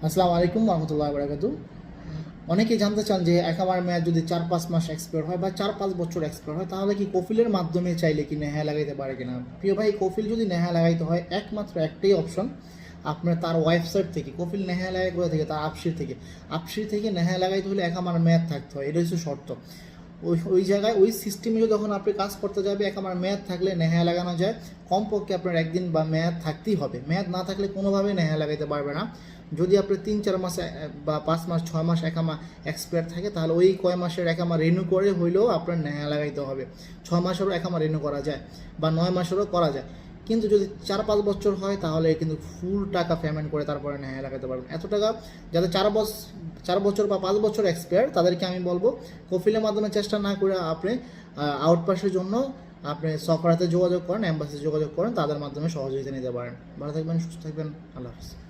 আসসালামু আলাইকুম রহমতুল্লাহ বারাকাতু। অনেকেই জানতে চান যে একামার মেয়াদ যদি 4-5 মাস এক্সপায়ার হয় বা 4-5 বছর এক্সপায়ার হয় তাহলে কি কফিলের মাধ্যমে চাইলে কি নেহা লাগাইতে পারে কিনা। প্রিয় ভাই, কফিল যদি নেহা লাগাইতে হয় একমাত্র একটাই অপশন, আপনার তার ওয়েবসাইট থেকে কফিল নেহা লাগাই কোথা থেকে, তার আপসির থেকে নেহা লাগাইতে হলে একামার মেয়াদ থাকতে হয়, এটা হচ্ছে শর্ত। ওই জায়গায় ওই সিস্টেমে যখন আপনি কাজ করতে যাবে একামার মেয়াদ থাকলে নেহা লাগানো যায়। কমপক্ষে আপনার একদিন বা মেয়াদ থাকতেই হবে, মেয়াদ না থাকলে কোনোভাবেই নেহা লাগাইতে পারবে না। যদি আপনার 3-4 মাস বা 5 মাস 6 মাস একামা এক্সপায়ার থাকে তাহলে ওই কয় মাসের একামা রিনিউ করে হইলেও আপনার নেহা লাগাইতে হবে। 6 মাসেরও একামা রিনিউ করা যায় বা 9 মাসেরও করা যায়, কিন্তু যদি 4-5 বছর হয় তাহলে কিন্তু ফুল টাকা পেমেন্ট করে তারপরে নেহা লাগাতে পারবেন। এত টাকা যাদের 4 বছর বা 5 বছর এক্সপায়ার তাদেরকে আমি বলবো কফিলের মাধ্যমে চেষ্টা না করে আপনি আউটপাসের জন্য আপনি সফরাতে যোগাযোগ করেন, অ্যাম্বাসিতে যোগাযোগ করেন, তাদের মাধ্যমে সহযোগিতা নিতে পারেন। ভালো থাকবেন, সুস্থ থাকবেন, আল্লাহ হাফিজ।